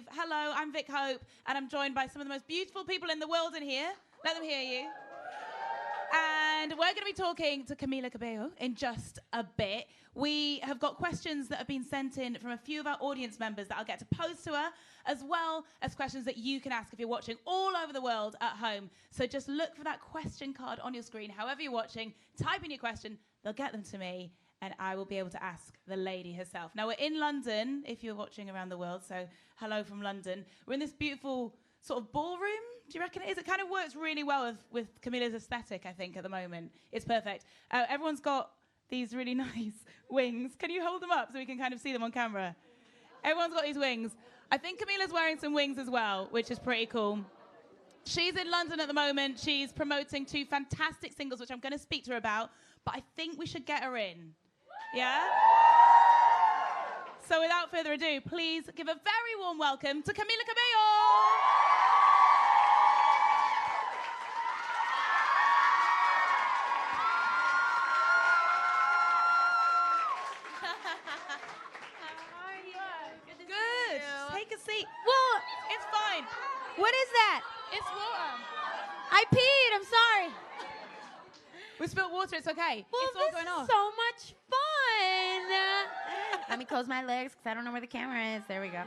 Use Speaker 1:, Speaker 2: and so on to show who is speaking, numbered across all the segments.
Speaker 1: live. Hello, I'm Vic Hope, and I'm joined by some of the most beautiful people in the world in here. Let them hear you. And we're going to be talking to CAMILA CABELLO in just a bit. We have got questions that have been sent in from a few of our audience members that I'll get to pose to her, as well as questions that you can ask if you're watching all over the world at home. So just look for that question card on your screen, however you're watching, type in your question, they'll get them to me, and I will be able to ask the lady herself. Now, we're in London, if you're watching around the world, so hello from London. We're in this beautiful sort of ballroom. Do you reckon it is? It kind of works really well with CAMILA's aesthetic, I think, at the moment. It's perfect. Everyone's got these really nice wings. Can you hold them up so we can kind of see them on camera? Everyone's got these wings. I think CAMILA's wearing some wings as well, which is pretty cool. She's in London at the moment. She's promoting 2 fantastic singles, which I'm going to speak to her about, but I think we should get her in. Yeah? So without further ado, please give a very warm welcome to CAMILA CABELLO!
Speaker 2: Well,
Speaker 1: It's fine.
Speaker 2: what is that?
Speaker 1: It's water.
Speaker 2: I peed. I'm sorry.
Speaker 1: We spilled water. It's okay.
Speaker 2: Well,
Speaker 1: it's all
Speaker 2: this
Speaker 1: going
Speaker 2: is
Speaker 1: off.
Speaker 2: so much fun. Let me close my legs because I don't know where the camera is. There we go.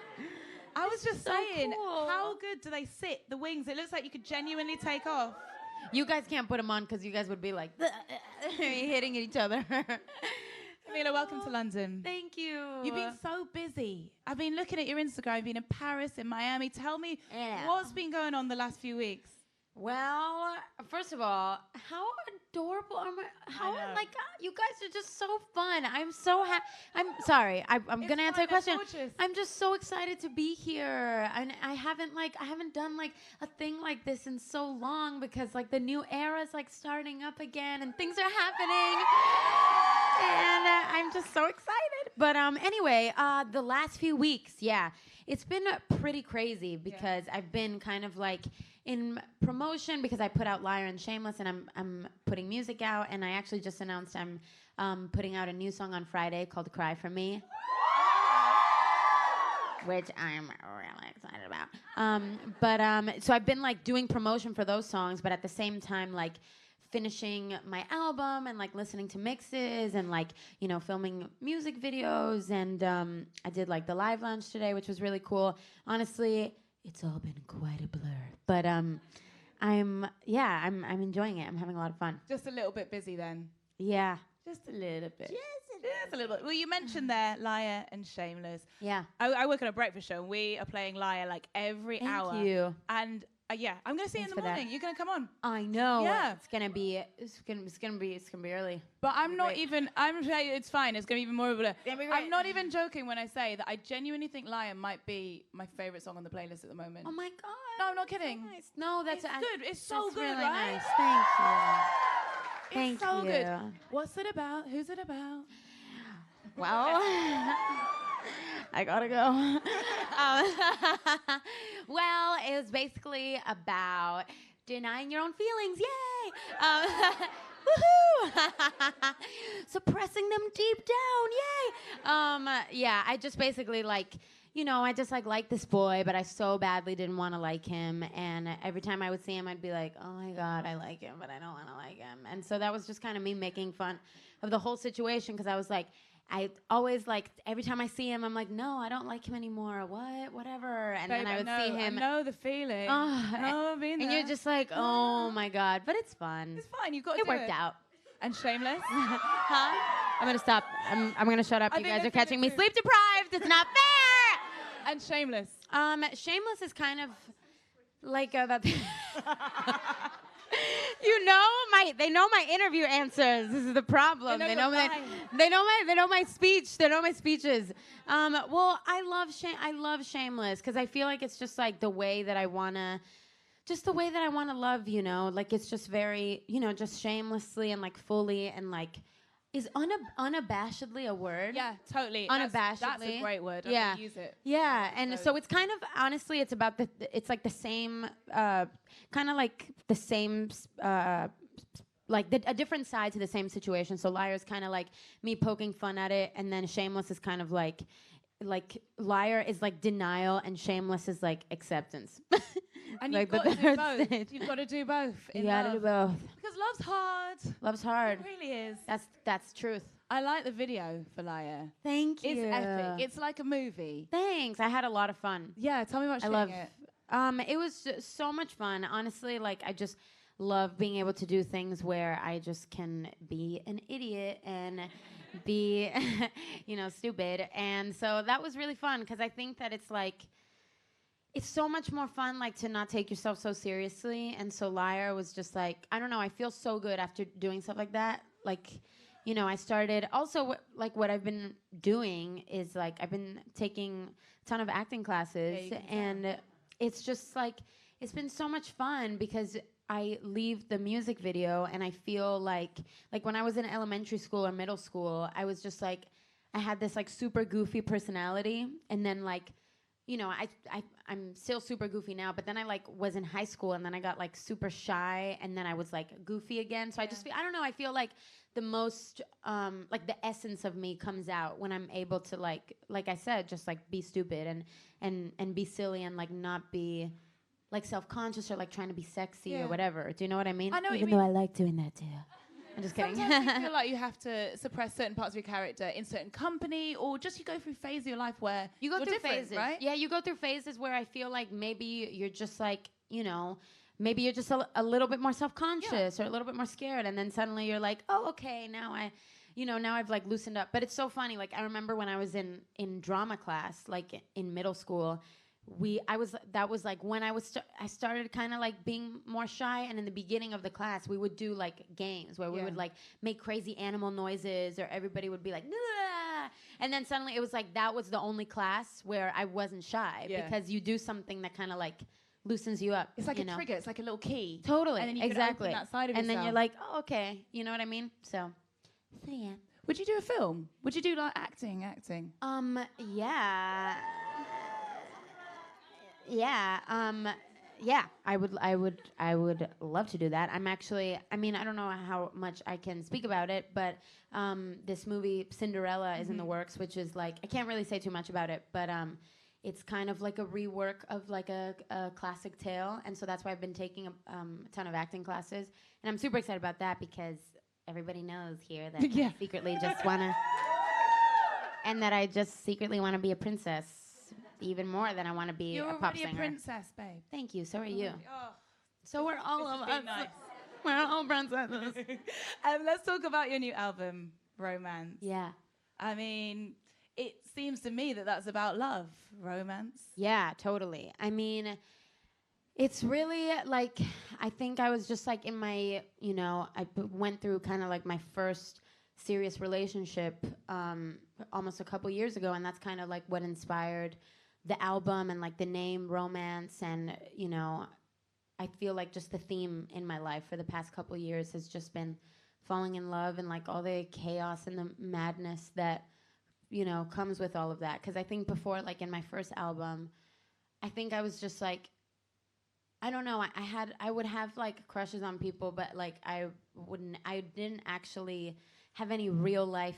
Speaker 1: I was just
Speaker 2: so
Speaker 1: saying,
Speaker 2: cool.
Speaker 1: how good do they sit, the wings? It looks like you could genuinely take off.
Speaker 2: You guys can't put them on because you guys would be like hitting each other.
Speaker 1: CAMILA, welcome to London.
Speaker 2: Thank you.
Speaker 1: You've been so busy. I've been looking at your Instagram. You've been in Paris, in Miami. Tell me what's been going on the last few weeks.
Speaker 2: Well, first of all, how adorable are my? How you guys are just so fun. I'm so happy. I'm sorry. I'm gonna answer a question. I'm just so excited to be here, and I haven't done like a thing like this in so long because like the new era is like starting up again and things are happening, and I'm just so excited. But anyway, the last few weeks, yeah, it's been pretty crazy because I've been kind of like in promotion because I put out Liar and Shameless, and I'm putting music out, and I actually just announced I'm putting out a new song on Friday called Cry For Me, which I'm really excited about. So I've been like doing promotion for those songs, but at the same time like finishing my album and like listening to mixes and like, you know, filming music videos, and I did like the live launch today, which was really cool. Honestly, it's all been quite a blur, but I'm enjoying it. I'm having a lot of fun.
Speaker 1: Just a little bit busy then.
Speaker 2: Yeah.
Speaker 1: Just a little bit. Just a little bit. Well, you mentioned there Liar and Shameless.
Speaker 2: Yeah.
Speaker 1: I work on a breakfast show, and we are playing Liar like every hour.
Speaker 2: Thank you.
Speaker 1: And I'm gonna see you in the morning. You're gonna come on.
Speaker 2: I know.
Speaker 1: Yeah.
Speaker 2: It's gonna be early.
Speaker 1: But I'm not even. I'm saying it's fine. It's gonna be even more of a.
Speaker 2: Great.
Speaker 1: I'm not even joking when I say that I genuinely think Lion might be my favorite song on the playlist at the moment.
Speaker 2: Oh my god.
Speaker 1: No, I'm not kidding.
Speaker 2: So nice. No, that's
Speaker 1: good. It's so
Speaker 2: that's
Speaker 1: good,
Speaker 2: really
Speaker 1: right?
Speaker 2: Nice. Thank you.
Speaker 1: It's so good. What's it about? Who's it about?
Speaker 2: Well, I gotta go. Well, it was basically about denying your own feelings. Yay! Woohoo! Suppressing them deep down. Yay! Yeah, I just basically like, you know, I just like this boy, but I so badly didn't want to like him. And every time I would see him, I'd be like, oh my God, I like him, but I don't want to like him. And so that was just kind of me making fun of the whole situation, because I was like, I always like, every time I see him, I'm like, no, I don't like him anymore. What? Whatever. And
Speaker 1: Babe,
Speaker 2: then I would see him.
Speaker 1: I know the feeling. I've been
Speaker 2: and
Speaker 1: there.
Speaker 2: you're just like, oh my God. But it's fun.
Speaker 1: It's fine. You've got to
Speaker 2: It
Speaker 1: do
Speaker 2: worked out.
Speaker 1: And Shameless?
Speaker 2: Huh? I'm going to stop. I'm going to shut up.
Speaker 1: I
Speaker 2: You
Speaker 1: think
Speaker 2: guys are
Speaker 1: that's
Speaker 2: catching me
Speaker 1: true.
Speaker 2: sleep deprived. It's not fair.
Speaker 1: And Shameless.
Speaker 2: Shameless is kind of like that. You know they know my interview answers. This is the problem. They know my speech. They know my speeches. Well, I love Shameless because I feel like it's just like the way that I wanna love. You know, like it's just very, you know, just shamelessly and like fully and like. Is unabashedly a word?
Speaker 1: Yeah, totally.
Speaker 2: Unabashedly.
Speaker 1: That's a great word. I'm
Speaker 2: Yeah.
Speaker 1: gonna use it.
Speaker 2: Yeah, and so it's kind of, honestly, it's about it's like the same, kind of like the same, like a different side to the same situation. So Liar is kind of like me poking fun at it, and then Shameless is kind of like, like liar is like denial and shameless is like acceptance.
Speaker 1: And
Speaker 2: like
Speaker 1: you've got to do both. You've got to do both.
Speaker 2: You gotta do both.
Speaker 1: Because love's hard.
Speaker 2: Love's hard.
Speaker 1: It really is.
Speaker 2: That's truth.
Speaker 1: I like the video for Liar.
Speaker 2: Thank you.
Speaker 1: It's epic. It's like a movie.
Speaker 2: Thanks. I had a lot of fun.
Speaker 1: Yeah, tell me about shooting it.
Speaker 2: It was so much fun. Honestly, like I just love being able to do things where I just can be an idiot and be, stupid. And so that was really fun because I think that it's like, it's so much more fun, like, to not take yourself so seriously. And so Liar was just like, I don't know, I feel so good after doing stuff like that. Like, I started, also, what I've been doing is, like, I've been taking a ton of acting classes. And it's just, like, it's been so much fun because I leave the music video and I feel like when I was in elementary school or middle school, I was just, like, I had this, like, super goofy personality. And then, like, I'm still super goofy now, but then I like was in high school and then I got like super shy and then I was like goofy again. So I just feel, I don't know, I feel like the most, like the essence of me comes out when I'm able to like I said, just like be stupid and be silly and like not be like self-conscious or like trying to be sexy or whatever. Do you know what I mean?
Speaker 1: I know
Speaker 2: Even though I like doing that too. I'm just kidding.
Speaker 1: Sometimes you feel like you have to suppress certain parts of your character in certain company, or just you go through phases of your life where
Speaker 2: you go through phases,
Speaker 1: right?
Speaker 2: Yeah, you go through phases where I feel like maybe you're just like, maybe you're just a little bit more self-conscious or a little bit more scared, and then suddenly you're like, oh, okay, now now I've like loosened up. But it's so funny. Like I remember when I was in drama class, like in middle school. That was like when I started kind of like being more shy, and in the beginning of the class we would do like games where we would like make crazy animal noises, or everybody would be like, nah! And then suddenly it was like that was the only class where I wasn't shy because you do something that kind of like loosens you up.
Speaker 1: It's like a trigger. It's like a little key.
Speaker 2: Totally.
Speaker 1: And then you
Speaker 2: exactly.
Speaker 1: can open that side of
Speaker 2: and
Speaker 1: yourself.
Speaker 2: then you're like, oh, okay, you know what I mean? So yeah.
Speaker 1: Would you do a film? Would you do like acting?
Speaker 2: Yeah. Yeah, I would love to do that. I'm actually, I mean, I don't know how much I can speak about it, but this movie Cinderella is in the works, which is like, I can't really say too much about it, but it's kind of like a rework of like a classic tale, and so that's why I've been taking a ton of acting classes, and I'm super excited about that because everybody knows here that I secretly just wanna, and that I just secretly wanna be a princess. Even more than I want to be a pop singer.
Speaker 1: You're already a princess, babe.
Speaker 2: Thank you. So are you.
Speaker 1: Oh.
Speaker 2: So we're all of us.
Speaker 1: Nice.
Speaker 2: We're all princesses.
Speaker 1: Let's talk about your new album, Romance.
Speaker 2: Yeah.
Speaker 1: I mean, it seems to me that that's about love, romance.
Speaker 2: Yeah, totally. I mean, it's really like, I think I was just like in my, I went through kind of like my first serious relationship almost a couple years ago, and that's kind of like what inspired the album and like the name Romance. And I feel like just the theme in my life for the past couple years has just been falling in love and like all the chaos and the madness that comes with all of that. Because I think before, like in my first album, I think I was just like, I don't know, I would have like crushes on people, but like I didn't actually have any real life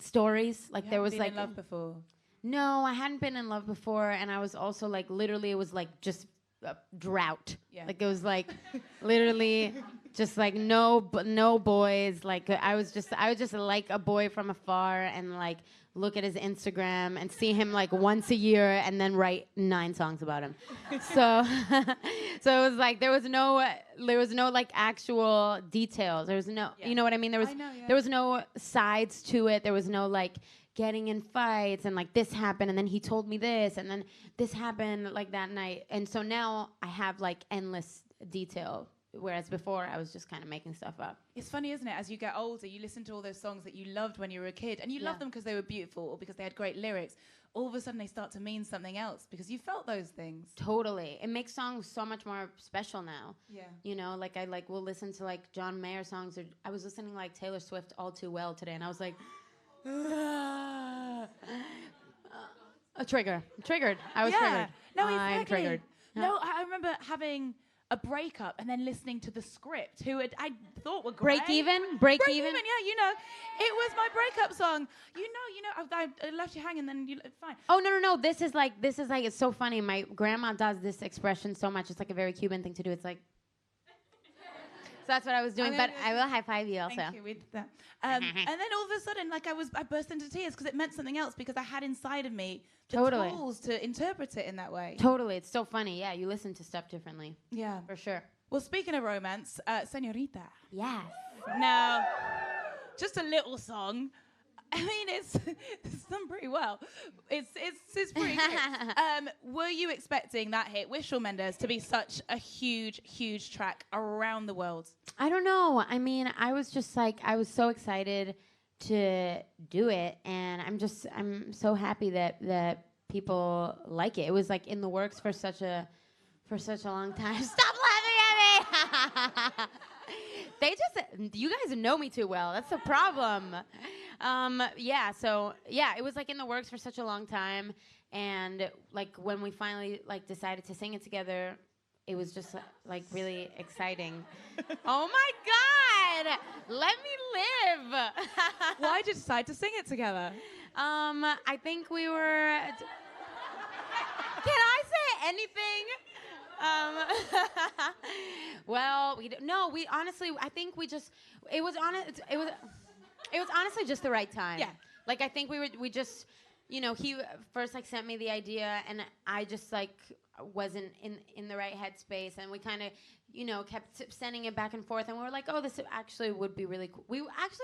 Speaker 2: stories. Like there was like
Speaker 1: in love before.
Speaker 2: No, I hadn't been in love before, and I was also like literally it was like just a drought. Yeah. Like it was like literally just like no boys. Like I would just like a boy from afar and like look at his Instagram and see him like once a year and then write 9 songs about him. So so it was like there was no like actual details. There was no you know what I mean? There was no sides to it. There was no like getting in fights and like this happened and then he told me this and then this happened like that night. And so now I have like endless detail, whereas before I was just kind of making stuff up.
Speaker 1: It's funny, isn't it? As you get older, you listen to all those songs that you loved when you were a kid, and you love them because they were beautiful or because they had great lyrics. All of a sudden, they start to mean something else because you felt those things.
Speaker 2: Totally. It makes songs so much more special now.
Speaker 1: Yeah.
Speaker 2: Like I like will listen to like John Mayer songs, or I was listening to like Taylor Swift All Too Well today, and I was like, triggered. I was triggered.
Speaker 1: No, exactly.
Speaker 2: I'm triggered.
Speaker 1: No, I remember having a breakup and then listening to the script, I thought were great.
Speaker 2: Break even.
Speaker 1: Yeah, you know, it was my breakup song. You know, I left you hanging, then fine.
Speaker 2: Oh no. This is like it's so funny. My grandma does this expression so much. It's like a very Cuban thing to do. It's like. So that's what I was doing, but I will high five you also.
Speaker 1: Thank you, we did that. And then all of a sudden, like I burst into tears because it meant something else, because I had inside of me the tools to interpret it in that way.
Speaker 2: Totally, it's so funny. Yeah, you listen to stuff differently.
Speaker 1: Yeah,
Speaker 2: for sure.
Speaker 1: Well, speaking of romance, Señorita.
Speaker 2: Yes.
Speaker 1: Now, just a little song. I mean, it's done pretty well. It's pretty good. Were you expecting that hit with Shawn Mendes to be such a huge track around the world?
Speaker 2: I don't know. I mean, I was so excited to do it, and I'm so happy that people like it. It was like in the works for such a long time. Stop laughing at me. You guys know me too well. That's the problem. It was like in the works for such a long time, and like when we finally like decided to sing it together, it was just like really exciting. Oh my God! Let me live.
Speaker 1: Why did you decide to sing it together?
Speaker 2: I think we were. Can I say anything? Well, we honestly, I think we just, it was honestly just the right time.
Speaker 1: Yeah.
Speaker 2: Like, I think we just, you know, he first, like, sent me the idea, and I just, like, wasn't in the right headspace, and we kind of, you know, kept sending it back and forth, and we were like, oh, this actually would be really cool. We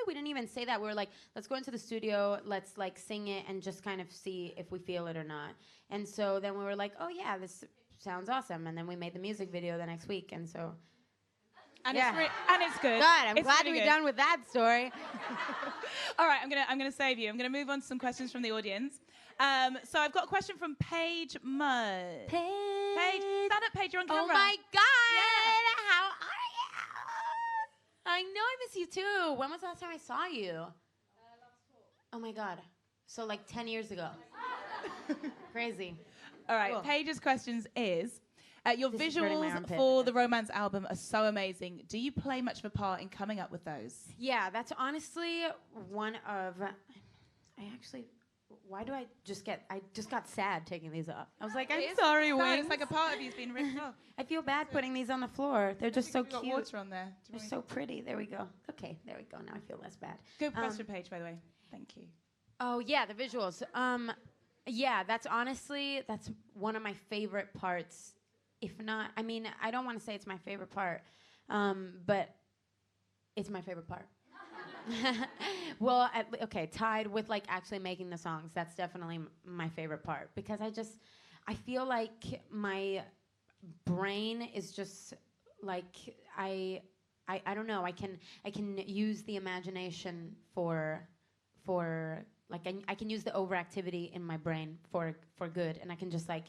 Speaker 2: didn't even say that. We were like, let's go into the studio, let's, like, sing it, and just kind of see if we feel it or not. And so then we were like, oh, yeah, this sounds awesome. And then we made the music video the next week, and so...
Speaker 1: And it's good.
Speaker 2: God, I'm glad
Speaker 1: really
Speaker 2: we're done with that story.
Speaker 1: All right, I'm gonna save you. I'm gonna move on to some questions from the audience. So I've got a question from Paige Mudd. Paige, stand up, Paige. You're on camera.
Speaker 2: Oh my God!
Speaker 1: Yeah.
Speaker 2: How are you? I know I miss you too. When was the last time I saw you? Last fall. Oh my God! So like 10 years ago. Crazy.
Speaker 1: All right. Cool. Paige's questions is. Your
Speaker 2: this
Speaker 1: visuals for the romance album are so amazing. Do you play much of a part in coming up with those?
Speaker 2: Yeah, that's honestly one of... I just got sad taking these off. I was like, I'm sorry, Wings.
Speaker 1: It's like a part of you's been ripped off.
Speaker 2: I feel bad putting these on the floor. They're just so cute.
Speaker 1: Got water on there.
Speaker 2: They're so pretty. There we go. Okay, there we go. Now I feel less bad.
Speaker 1: Good question, Paige, by the way. Thank you.
Speaker 2: Oh, yeah, the visuals. Yeah, that's one of my favorite parts. If not, I mean, I don't want to say it's my favorite part, but it's my favorite part. Well, tied with like actually making the songs. That's definitely my favorite part, because I feel like my brain is just like I don't know. I can use the imagination for like I can use the overactivity in my brain for good, and I can just like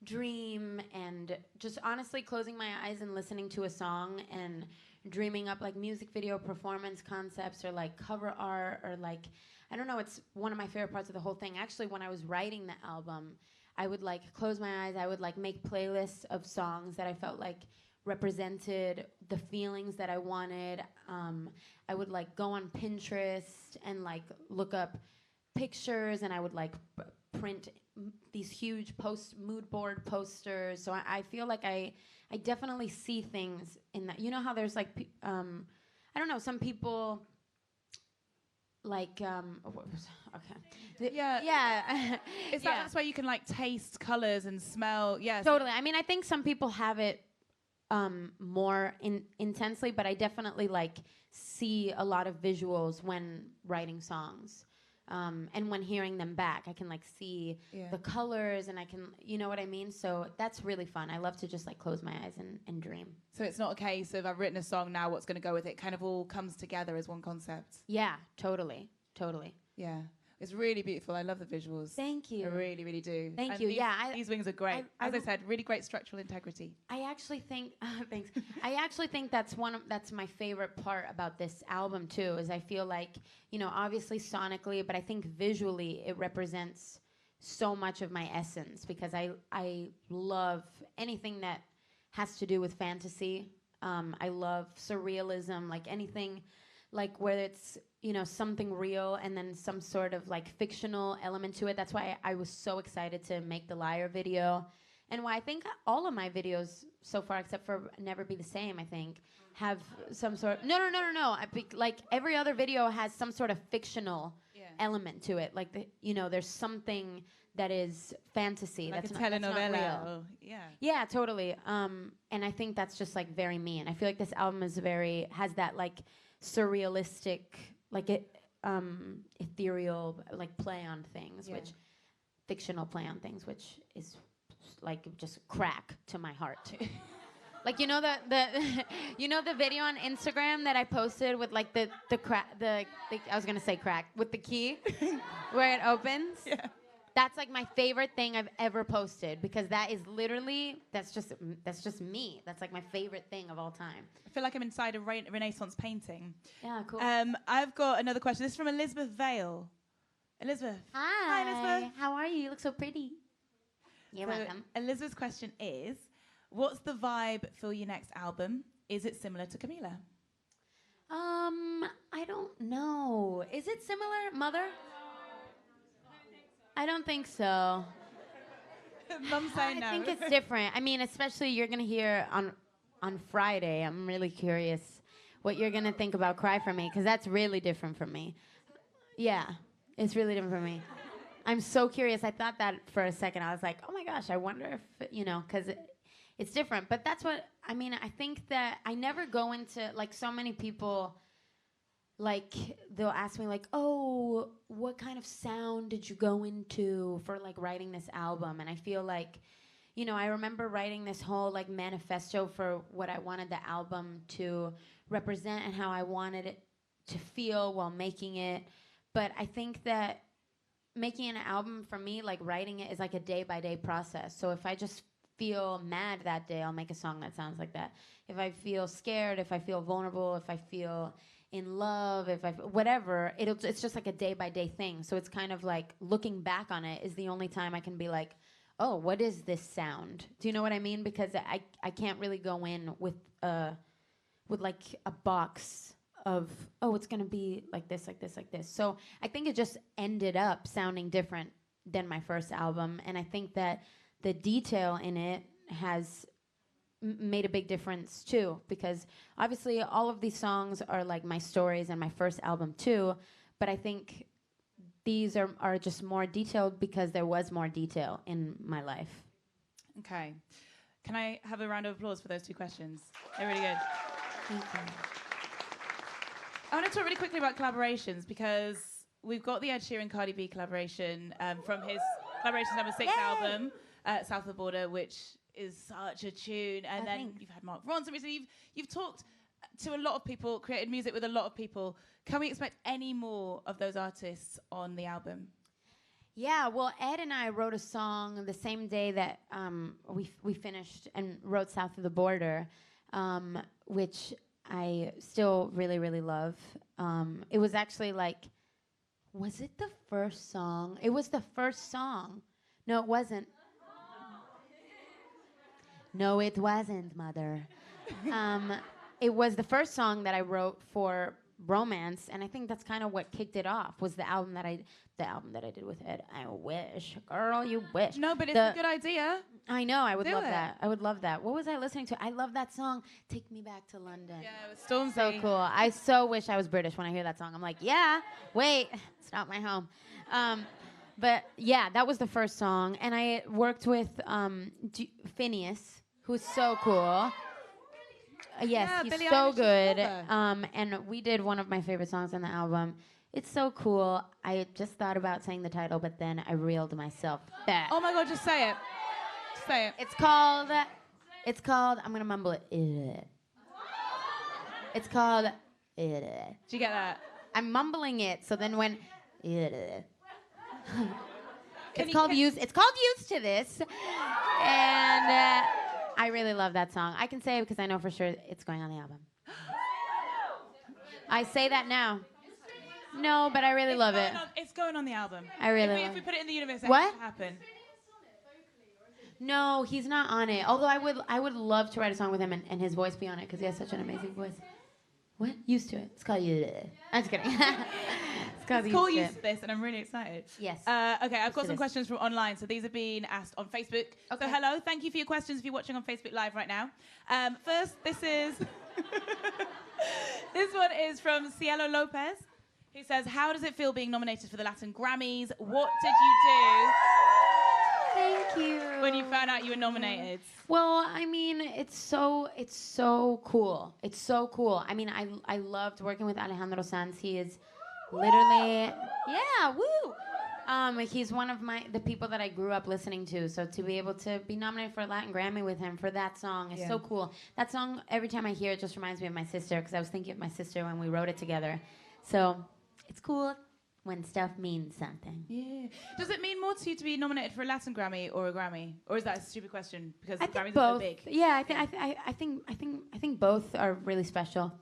Speaker 2: dream and just honestly closing my eyes and listening to a song and dreaming up like music video performance concepts or like cover art or like, I don't know, it's one of my favorite parts of the whole thing. Actually, when I was writing the album, I would like close my eyes, I would like make playlists of songs that I felt like represented the feelings that I wanted. I would like go on Pinterest and like look up pictures, and I would like print these huge mood board posters. So I feel like I definitely see things in that. You know how there's like, I don't know, some people like, okay.
Speaker 1: Yeah. That's why you can like taste colors and smell. Yes.
Speaker 2: Totally. I mean, I think some people have it more intensely, but I definitely like see a lot of visuals when writing songs. And when hearing them back, I can like see the colors, and I can, you know what I mean? So that's really fun. I love to just like close my eyes and dream. So
Speaker 1: it's not a case of I've written a song, now what's going to go with it? It kind of all comes together as one concept.
Speaker 2: Yeah, totally.
Speaker 1: Yeah. It's really beautiful. I love the visuals.
Speaker 2: Thank you.
Speaker 1: I really, really do.
Speaker 2: Thank you.
Speaker 1: These wings are great. As I said, really great structural integrity.
Speaker 2: I actually think, thanks. I actually think that's my favorite part about this album too, is I feel like, you know, obviously sonically, but I think visually it represents so much of my essence, because I love anything that has to do with fantasy. I love surrealism, like anything, like where it's, you know, something real and then some sort of like fictional element to it. That's why I was so excited to make the Liar video, and why I think all of my videos so far, except for Never Be the Same, I think, have some sort. No. Like every other video has some sort of fictional element to it. Like you know, there's something that is fantasy.
Speaker 1: Like
Speaker 2: that's
Speaker 1: a
Speaker 2: not, that's not
Speaker 1: telenovela.
Speaker 2: real. Yeah, totally. And I think that's just like very me. And I feel like this album is has that like surrealistic, like ethereal, like play on things, which fictional play on things, which is like just crack to my heart. Like you know you know the video on Instagram that I posted with like the I was gonna say crack with the key where it opens. Yeah. That's like my favorite thing I've ever posted, because that is literally that's just me. That's like my favorite thing of all time.
Speaker 1: I feel like I'm inside a Renaissance painting.
Speaker 2: Yeah, cool.
Speaker 1: I've got another question. This is from Elizabeth Vale. Elizabeth.
Speaker 2: Hi.
Speaker 1: Hi, Elizabeth.
Speaker 2: How are you? You look so pretty. You're welcome.
Speaker 1: Elizabeth's question is, what's the vibe for your next album? Is it similar to Camila?
Speaker 2: I don't know. Is it similar, Mother? I don't think so.
Speaker 1: Mum saying no.
Speaker 2: I think it's different. I mean, especially you're gonna hear on Friday. I'm really curious what you're gonna think about "Cry for Me," because that's really different from me. Yeah, it's really different from me. I'm so curious. I thought that for a second. I was like, oh my gosh, I wonder if you know, because it's different. But that's what I mean. I think that I never go into like so many people. Like they'll ask me like, oh, what kind of sound did you go into for like writing this album? And I feel like, you know, I remember writing this whole like manifesto for what I wanted the album to represent and how I wanted it to feel while making it. But I think that making an album for me, like writing it, is like a day-by-day process. So if I just feel mad that day, I'll make a song that sounds like that. If I feel scared, if I feel vulnerable, if I feel in love, if I whatever, it's just like a day-by-day thing. So it's kind of like looking back on it is the only time I can be like, oh, what is this sound? Do you know what I mean? Because I can't really go in with like a box of, oh, it's gonna be like this, like this, like this. So I think it just ended up sounding different than my first album, and I think that the detail in it has made a big difference too, because obviously all of these songs are like my stories and my first album too, but I think these are just more detailed because there was more detail in my life.
Speaker 1: Okay. Can I have a round of applause for those two questions? They're really good.
Speaker 2: Thank you.
Speaker 1: I want to talk really quickly about collaborations, because we've got the Ed Sheeran Cardi B collaboration from his Collaborations #6 album, South of the Border, which is such a tune. And then you've had Mark Ronson recently. You've talked to a lot of people, created music with a lot of people. Can we expect any more of those artists on the album?
Speaker 2: Yeah, well, Ed and I wrote a song the same day that we finished and wrote South of the Border, which I still really, really love. It was actually like, was it the first song? It was the first song. No, it wasn't. No, it wasn't, Mother. It was the first song that I wrote for Romance, and I think that's kind of what kicked it off. Was the album that I did with Ed. I wish, girl, you wish.
Speaker 1: No, but it's a good idea.
Speaker 2: I know. I would love that. I would love that. What was I listening to? I love that song. Take Me Back to London.
Speaker 1: Yeah, it was Stormzy.
Speaker 2: So cool. I so wish I was British when I hear that song. I'm like, yeah. Wait, it's not my home. But yeah, that was the first song, and I worked with Phineas, who's so cool. Yes,
Speaker 1: yeah,
Speaker 2: he's
Speaker 1: Billie
Speaker 2: so
Speaker 1: Eilish
Speaker 2: good. And we did one of my favorite songs on the album. It's so cool. I just thought about saying the title, but then I reeled myself back.
Speaker 1: Oh my God, just say it. Just say it.
Speaker 2: It's called, I'm going to mumble it. It's called,
Speaker 1: Do you get that?
Speaker 2: I'm mumbling it, so then when, it's called Used to This. And I really love that song. I can say it because I know for sure it's going on the album. I say that now. No, but I really love it.
Speaker 1: It's going on the album.
Speaker 2: I really love it.
Speaker 1: If we put it in the universe, it
Speaker 2: what?
Speaker 1: has to happen.
Speaker 2: No, he's not on it. Although I would love to write a song with him and his voice be on it because he has such an amazing voice. What? Used to it. It's called I'm just kidding.
Speaker 1: It's called Used to This, and I'm really excited.
Speaker 2: Yes.
Speaker 1: Okay, I've got some questions from online. So these are being asked on Facebook. Okay. So hello, thank you for your questions if you're watching on Facebook Live right now. First, this is... this one is from Cielo Lopez, who says, how does it feel being nominated for the Latin Grammys? What did you do?
Speaker 2: Thank you.
Speaker 1: When you found out you were nominated?
Speaker 2: Well, I mean, it's so cool. It's so cool. I mean, I loved working with Alejandro Sanz. He is literally, yeah, woo. He's one of the people that I grew up listening to. So to be able to be nominated for a Latin Grammy with him for that song is so cool. That song, every time I hear it, just reminds me of my sister because I was thinking of my sister when we wrote it together. So it's cool when stuff means something.
Speaker 1: Yeah. Does it mean more to you to be nominated for a Latin Grammy or a Grammy, or is that a stupid question because the Grammys are so big?
Speaker 2: Yeah, I think both are really special.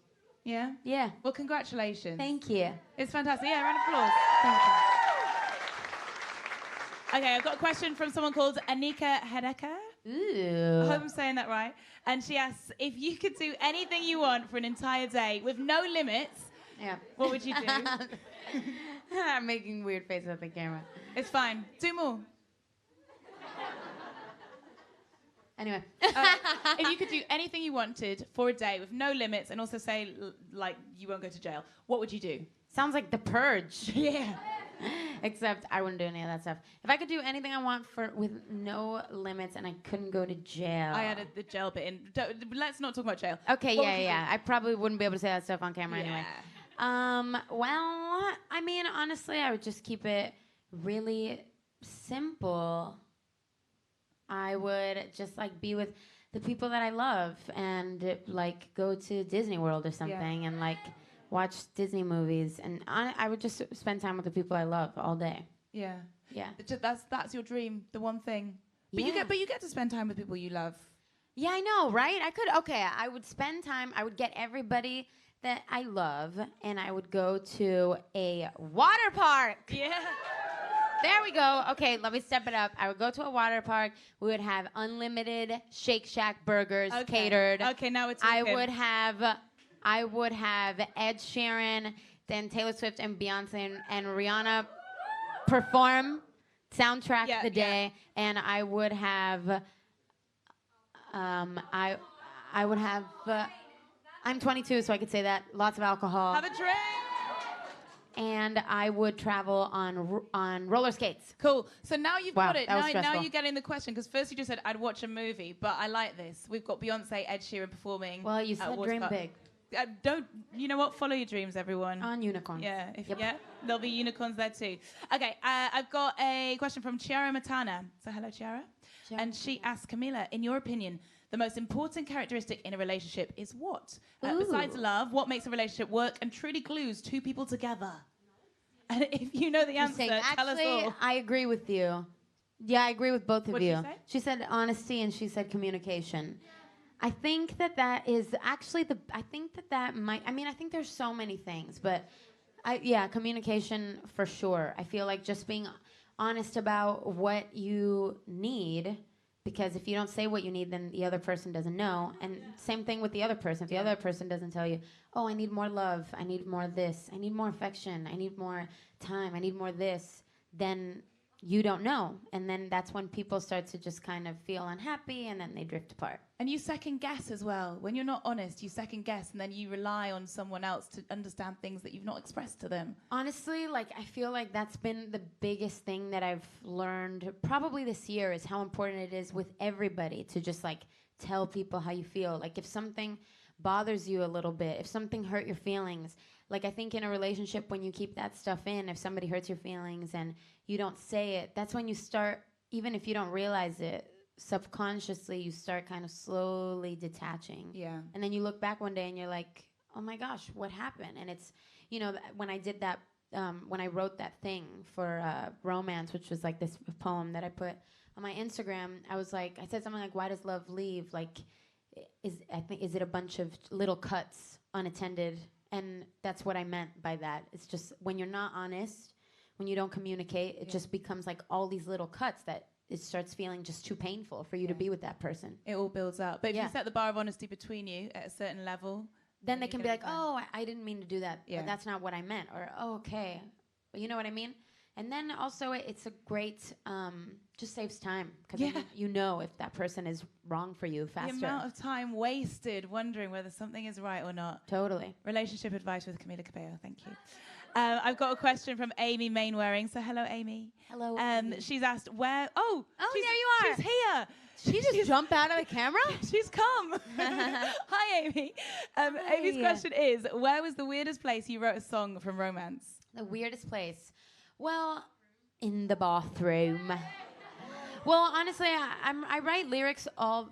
Speaker 1: Yeah.
Speaker 2: Yeah.
Speaker 1: Well, congratulations.
Speaker 2: Thank you.
Speaker 1: It's fantastic. Yeah, round of applause.
Speaker 2: Thank you.
Speaker 1: Okay, I've got a question from someone called Anika Hedeka.
Speaker 2: Ooh.
Speaker 1: I hope I'm saying that right. And she asks, if you could do anything you want for an entire day with no limits, what would you do?
Speaker 2: I'm making weird faces at the camera.
Speaker 1: It's fine. Do more.
Speaker 2: Anyway.
Speaker 1: If you could do anything you wanted for a day with no limits and also say, like, you won't go to jail, what would you do?
Speaker 2: Sounds like The Purge.
Speaker 1: Yeah.
Speaker 2: Except I wouldn't do any of that stuff. If I could do anything I want with no limits and I couldn't go to jail.
Speaker 1: I added the jail bit in. Let's not talk about jail.
Speaker 2: Okay, yeah. I probably wouldn't be able to say that stuff on camera anyway. Well, I mean, honestly, I would just keep it really simple. I would just like be with the people that I love and like go to Disney World or something and like watch Disney movies, and I would just spend time with the people I love all day.
Speaker 1: Yeah.
Speaker 2: Yeah.
Speaker 1: That's your dream, the one thing. But
Speaker 2: Yeah.
Speaker 1: you get to spend time with people you love.
Speaker 2: Yeah, I know, right? I would spend time, I would get everybody that I love, and I would go to a water park.
Speaker 1: Yeah.
Speaker 2: There we go. Okay, let me step it up. I would go to a water park. We would have unlimited Shake Shack burgers catered.
Speaker 1: Okay, now it's okay.
Speaker 2: I would have Ed Sheeran, then Taylor Swift and Beyonce and Rihanna perform, soundtrack the day, and I would have I'm 22, so I could say that. Lots of alcohol.
Speaker 1: Have a drink.
Speaker 2: And I would travel on roller skates.
Speaker 1: Cool. So now you've got it.
Speaker 2: Now
Speaker 1: you're getting the question, because first you just said I'd watch a movie, but I like this. We've got Beyonce, Ed Sheeran performing.
Speaker 2: Well, you said dream big.
Speaker 1: You know what? Follow your dreams, everyone.
Speaker 2: On unicorns.
Speaker 1: Yeah. There'll be unicorns there too. Okay. I've got a question from Chiara Matana. So hello, Chiara. And she asks, Camila, in your opinion, the most important characteristic in a relationship is what? Besides love, what makes a relationship work and truly glues two people together? And if you know the answer, tell us all.
Speaker 2: I agree with you. Yeah, I agree with both of you.
Speaker 1: What did she say?
Speaker 2: She said honesty and she said communication. I think that is actually I think there's so many things, but communication for sure. I feel like just being honest about what you need, because if you don't say what you need, then the other person doesn't know. And same thing with the other person. If the other person doesn't tell you, oh, I need more love, I need more this, I need more affection, I need more time, I need more this, then you don't know. And then that's when people start to just kind of feel unhappy, and then they drift apart.
Speaker 1: And you second guess as well. When you're not honest, you second guess, and then you rely on someone else to understand things that you've not expressed to them.
Speaker 2: Honestly, like, I feel like that's been the biggest thing that I've learned probably this year, is how important it is with everybody to just like tell people how you feel. Like, if something bothers you a little bit, if something hurt your feelings, like, I think in a relationship, when you keep that stuff in, if somebody hurts your feelings and you don't say it, that's when you start, even if you don't realize it, subconsciously you start kind of slowly detaching.
Speaker 1: Yeah.
Speaker 2: And then you look back one day and you're like, oh my gosh, what happened? And it's, you know, when I did that, when I wrote that thing for romance, which was like this poem that I put on my Instagram, I was like, I said something like, why does love leave? Like, is it a bunch of little cuts unattended? And that's what I meant by that. It's just when you're not honest, when you don't communicate, it just becomes like all these little cuts that it starts feeling just too painful for you to be with that person.
Speaker 1: It all builds up. But if you set the bar of honesty between you at a certain level,
Speaker 2: then they can be like, oh, I didn't mean to do that.
Speaker 1: Yeah.
Speaker 2: Or that's not what I meant. Or, oh, okay. You know what I mean? And then also it's a great, just saves time. Because you know if that person is wrong for you faster.
Speaker 1: The amount of time wasted wondering whether something is right or not.
Speaker 2: Totally.
Speaker 1: Relationship advice with Camila Cabello. Thank you. I've got a question from Amy Mainwaring. So hello, Amy.
Speaker 2: Hello.
Speaker 1: She's asked where. Oh,
Speaker 2: there you are.
Speaker 1: She's here.
Speaker 2: She just jumped out of the camera?
Speaker 1: She's come. Hi, Amy. Amy's question is, where was the weirdest place you wrote a song from Romance?
Speaker 2: The weirdest place? Well, in the bathroom. Well, honestly, I write lyrics all...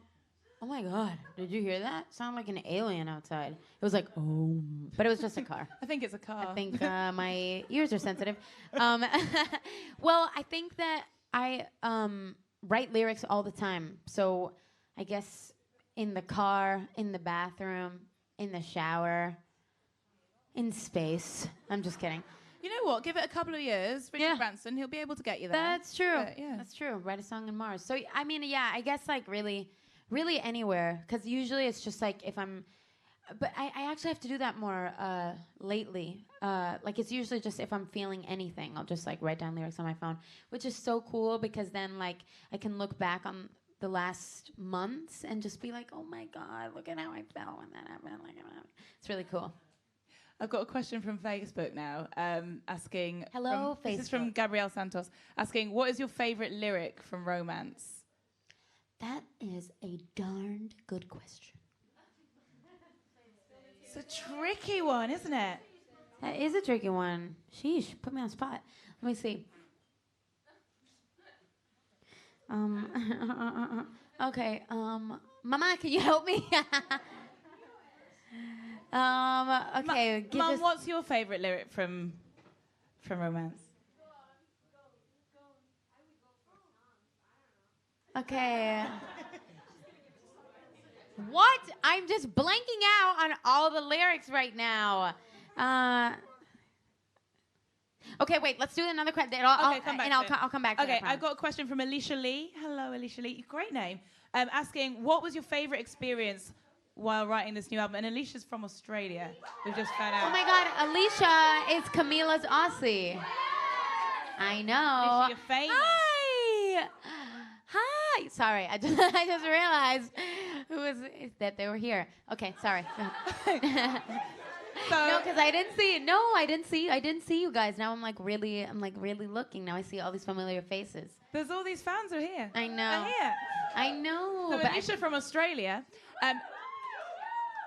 Speaker 2: Oh my God, did you hear that? Sound like an alien outside. It was like, oh, but it was just a car.
Speaker 1: I think it's a car.
Speaker 2: I think my ears are sensitive. Well, I think that I write lyrics all the time. So I guess in the car, in the bathroom, in the shower, in space. I'm just kidding.
Speaker 1: You know what? Give it a couple of years. Richard Branson, he'll be able to get you there.
Speaker 2: That's true. That's true. Write a song in Mars. So, I mean, yeah, I guess like really anywhere. Because usually it's just like if I'm... But I actually have to do that more lately. Like it's usually just if I'm feeling anything, I'll just like write down lyrics on my phone, which is so cool because then like I can look back on the last months and just be like, oh my God, look at how I felt when that happened. Like, it's really cool.
Speaker 1: I've got a question from Facebook now, asking...
Speaker 2: Hello, Facebook.
Speaker 1: This is from Gabrielle Santos, asking, what is your favorite lyric from Romance?
Speaker 2: That is a darned good question.
Speaker 1: It's a tricky one, isn't it?
Speaker 2: That is a tricky one. Sheesh, put me on the spot. Let me see. Okay, Mama, can you help me? Okay,
Speaker 1: Mum, what's your favorite lyric from Romance?
Speaker 2: Okay. What? I'm just blanking out on all the lyrics right now. Okay, wait. Let's do another question.
Speaker 1: Okay, come back.
Speaker 2: I'll come back.
Speaker 1: Okay, I've got a question from Alicia Lee. Hello, Alicia Lee. Great name. Asking, what was your favorite experience while writing this new album? And Alicia's from Australia. We've just found out.
Speaker 2: Oh my God, Alicia is Camila's Aussie. I know.
Speaker 1: Alicia, you're famous.
Speaker 2: Hi. Hi. Sorry, I just realized that they were here. Okay, sorry. No, because I didn't see it. No, I didn't see you guys. Now I'm like really looking. Now I see all these familiar faces.
Speaker 1: There's all these fans who are here.
Speaker 2: I know.
Speaker 1: They're here.
Speaker 2: I know.
Speaker 1: So Alicia from Australia.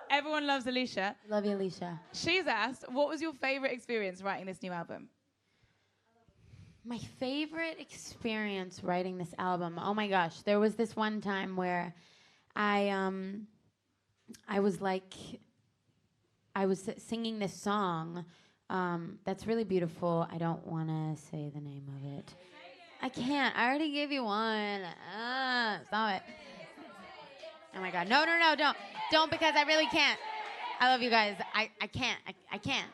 Speaker 1: Everyone loves Alicia.
Speaker 2: Love you, Alicia.
Speaker 1: She's asked, what was your favorite experience writing this new album?
Speaker 2: My favorite experience writing this album. Oh my gosh, there was this one time where I was singing this song that's really beautiful. I don't want to say the name of it. I can't. I already gave you one. Stop it. Oh my God. No, don't because I really can't. I love you guys. I can't. I can't.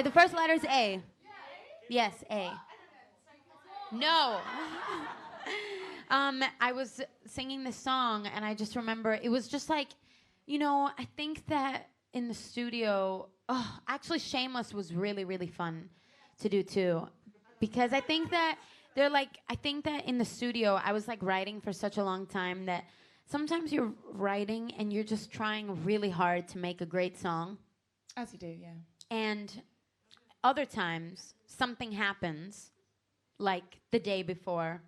Speaker 2: The first letter is A. Yes, A. No. I was singing this song and I just remember it was just like, I think that in the studio, actually Shameless was really, really fun to do too. Because I think that in the studio, I was like writing for such a long time that sometimes you're writing and you're just trying really hard to make a great song.
Speaker 1: As you do, yeah.
Speaker 2: And other times, something happens, like the day before,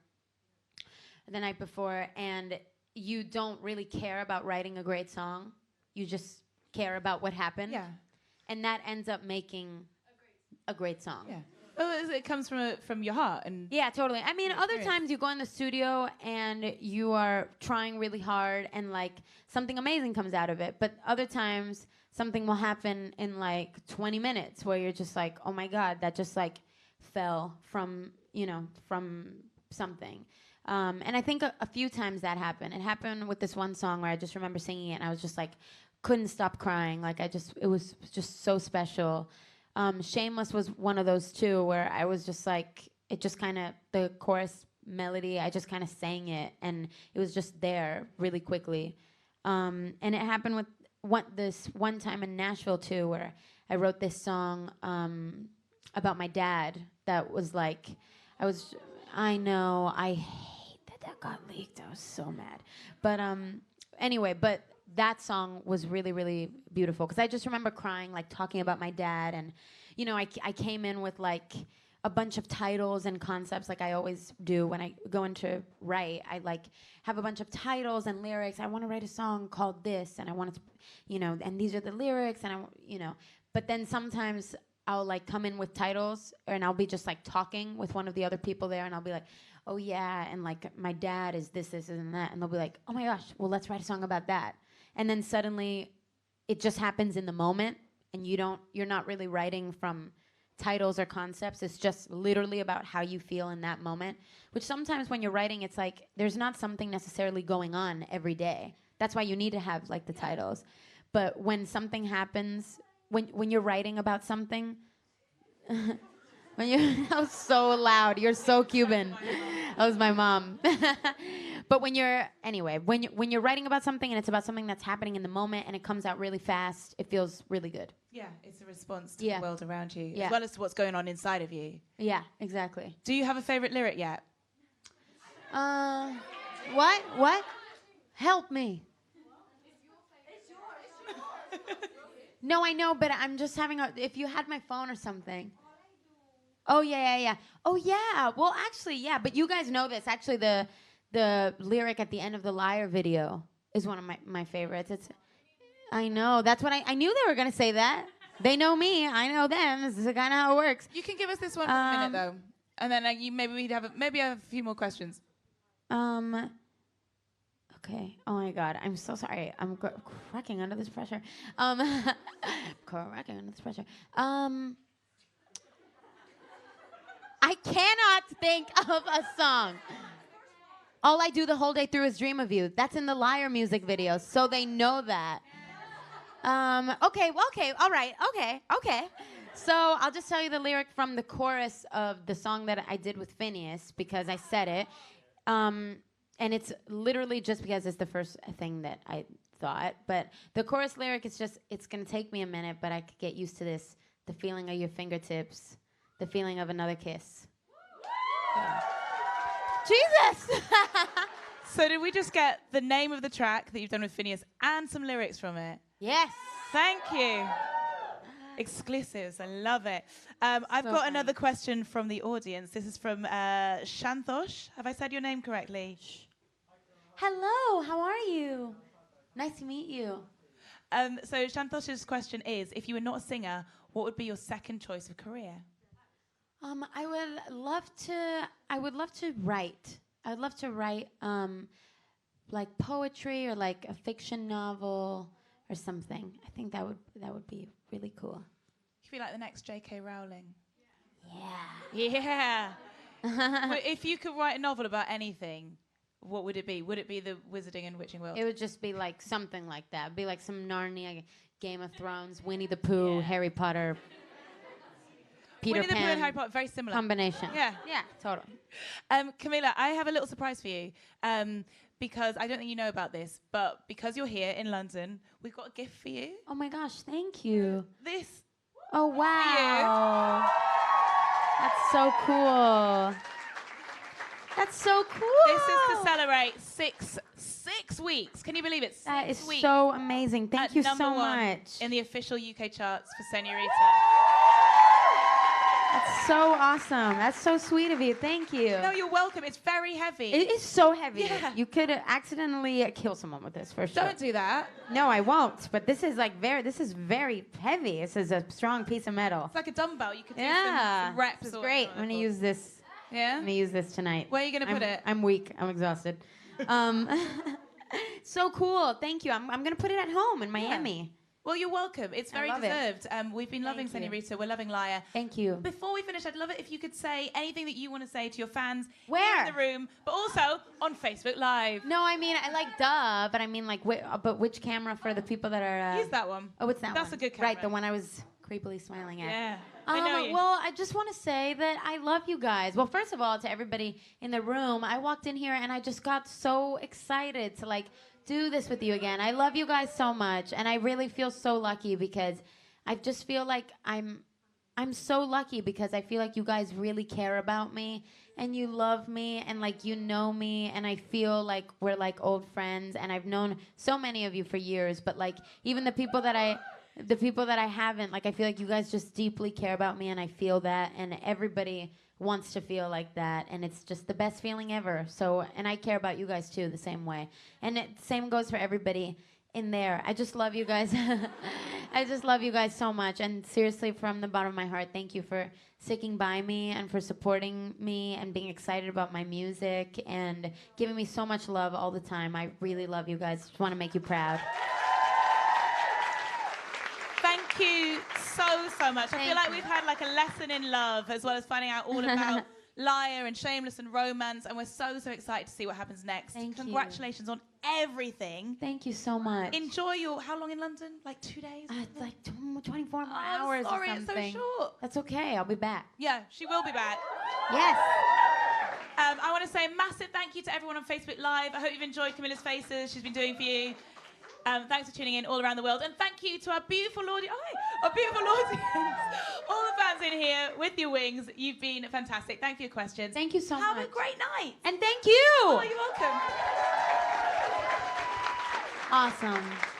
Speaker 2: the night before, and you don't really care about writing a great song. You just care about what happened.
Speaker 1: Yeah.
Speaker 2: And that ends up making a great song.
Speaker 1: Yeah. Oh, it comes from your heart. And
Speaker 2: yeah, totally. I mean, other times you go in the studio and you are trying really hard and like something amazing comes out of it. But other times something will happen in like 20 minutes where you're just like, oh my God, that just like fell from something. And I think a few times that happened. It happened with this one song where I just remember singing it and I was just like, couldn't stop crying. Like it was just so special. Shameless was one of those too, where I was just like, it just kind of, the chorus melody. I just kind of sang it, and it was just there really quickly. And it happened with this one time in Nashville too, where I wrote this song about my dad. That was like, I know, I hate that got leaked. I was so mad. But anyway, but that song was really, really beautiful because I just remember crying, like talking about my dad, and you know, I came in with like a bunch of titles and concepts, like I always do when I go into write. I like have a bunch of titles and lyrics. I want to write a song called this, and I want it to, you know, and these are the lyrics, and you know. But then sometimes I'll like come in with titles, and I'll be just like talking with one of the other people there, and I'll be like, oh yeah, and like my dad is this, and that, and they'll be like, oh my gosh, well let's write a song about that. And then suddenly, it just happens in the moment, and you're not really writing from titles or concepts. It's just literally about how you feel in that moment, which sometimes when you're writing, it's like there's not something necessarily going on every day. That's why you need to have like the titles. But when something happens, when you're writing about something, that was so loud. You're so Cuban. That was my mom. But when you're writing about something and it's about something that's happening in the moment and it comes out really fast, it feels really good.
Speaker 1: Yeah, it's a response to the world around you,
Speaker 2: Yeah.
Speaker 1: as well as to what's going on inside of you.
Speaker 2: Yeah, exactly.
Speaker 1: Do you have a favorite lyric yet?
Speaker 2: What? Help me. No, I know, but I'm just having if you had my phone or something. Oh, yeah. Oh, yeah. Well, actually, yeah, but you guys know this. Actually, the lyric at the end of the Liar video is one of my favorites. I know. That's what I knew they were going to say that. They know me. I know them. This is kind of how it works.
Speaker 1: You can give us this one for a minute, though. And then maybe have a few more questions.
Speaker 2: Okay. Oh, my God. I'm so sorry. I'm cracking under this pressure. Cracking under this pressure. I cannot think of a song. All I do the whole day through is dream of you. That's in the Liar music video, so they know that. Okay, all right, okay. So I'll just tell you the lyric from the chorus of the song that I did with Phineas because I said it. And it's literally just because it's the first thing that I thought. But the chorus lyric is just, it's going to take me a minute, but I could get used to this. The feeling of your fingertips. The feeling of another kiss. Yeah. Jesus!
Speaker 1: So did we just get the name of the track that you've done with Phineas and some lyrics from it?
Speaker 2: Yes.
Speaker 1: Thank you. Exclusives. I love it. I've got another question from the audience. This is from Shantosh. Have I said your name correctly?
Speaker 2: Hello. How are you? Nice to meet you.
Speaker 1: So Shantosh's question is, if you were not a singer, what would be your second choice of career?
Speaker 2: I would love to write. I would love to write like poetry or like a fiction novel or something. I think that would be really cool.
Speaker 1: You feel like the next J.K. Rowling.
Speaker 2: Yeah.
Speaker 1: But if you could write a novel about anything, what would it be? Would it be the Wizarding and Witching World?
Speaker 2: It would just be like something like that. It'd be like some Narnia, Game of Thrones, Winnie the Pooh, Harry Potter. Peter
Speaker 1: Winnie the Pooh
Speaker 2: Pan
Speaker 1: and Harry Potter, very similar.
Speaker 2: combination.
Speaker 1: Yeah,
Speaker 2: totally.
Speaker 1: Camila, I have a little surprise for you because I don't think you know about this, but because you're here in London, we've got a gift for you.
Speaker 2: Oh my gosh, thank you.
Speaker 1: This.
Speaker 2: Oh wow. That's so cool. That's so cool.
Speaker 1: This is to celebrate six weeks. Can you believe it?
Speaker 2: That is
Speaker 1: 6 weeks.
Speaker 2: so amazing. Thank you so
Speaker 1: #1
Speaker 2: much.
Speaker 1: in the official UK charts for Senorita.
Speaker 2: That's so awesome. That's so sweet of you. Thank you.
Speaker 1: No, you're welcome. It's very heavy.
Speaker 2: It is so heavy.
Speaker 1: Yeah.
Speaker 2: You could accidentally kill someone with this for sure.
Speaker 1: Don't do that.
Speaker 2: No, I won't. But this is very heavy. This is a strong piece of metal.
Speaker 1: It's like a dumbbell. You could do
Speaker 2: Yeah.
Speaker 1: some reps.
Speaker 2: This is
Speaker 1: or
Speaker 2: great.
Speaker 1: whatever
Speaker 2: I'm
Speaker 1: they're
Speaker 2: gonna use this.
Speaker 1: Yeah?
Speaker 2: I'm gonna use this tonight.
Speaker 1: Where are you gonna put it?
Speaker 2: I'm weak. I'm exhausted. So cool. Thank you. I'm gonna put it at home in Miami.
Speaker 1: Well, you're welcome. It's very deserved. We've been loving Senorita. We're loving Liar.
Speaker 2: Thank you.
Speaker 1: Before we finish, I'd love it if you could say anything that you want to say to your fans
Speaker 2: here
Speaker 1: in the room, but also on Facebook Live.
Speaker 2: No, I mean, I like duh, but I mean, like, but which camera for the people that are...
Speaker 1: Use that one.
Speaker 2: Oh, it's that one.
Speaker 1: That's a good camera.
Speaker 2: Right, the one I was creepily smiling at.
Speaker 1: Yeah. I know you.
Speaker 2: Well, I just want to say that I love you guys. Well, first of all, to everybody in the room, I walked in here and I just got so excited to, like, do this with you again. I love you guys so much, and I really feel so lucky because I just feel like I'm so lucky because I feel like you guys really care about me and you love me and like you know me, and I feel like we're like old friends, and I've known so many of you for years, but like even the people that I haven't, like I feel like you guys just deeply care about me, and I feel that, and everybody wants to feel like that, and it's just the best feeling ever. So, and I care about you guys too the same way, and the same goes for everybody in there. I just love you guys. I just love you guys so much, and seriously, from the bottom of my heart, thank you for sticking by me and for supporting me and being excited about my music and giving me so much love all the time. I really love you guys. Just want to make you proud.
Speaker 1: Thank you so much. I feel like we've had like a lesson in love as well as finding out all about Liar and Shameless and Romance, and we're so excited to see what happens next. Congratulations on everything.
Speaker 2: Thank you so much.
Speaker 1: Enjoy your, how long in London? Like 2 days?
Speaker 2: It's like 24 hours
Speaker 1: sorry,
Speaker 2: or something.
Speaker 1: it's so short.
Speaker 2: That's okay, I'll be back.
Speaker 1: Yeah, she will be back.
Speaker 2: Yes.
Speaker 1: I want to say a massive thank you to everyone on Facebook Live. I hope you've enjoyed Camilla's faces she's been doing for you. Thanks for tuning in all around the world. And thank you to our beautiful audience, all the fans in here with your wings. You've been fantastic. Thank you for your questions.
Speaker 2: Thank you so much.
Speaker 1: Have a great night.
Speaker 2: And thank you.
Speaker 1: Oh, you're welcome.
Speaker 2: Awesome.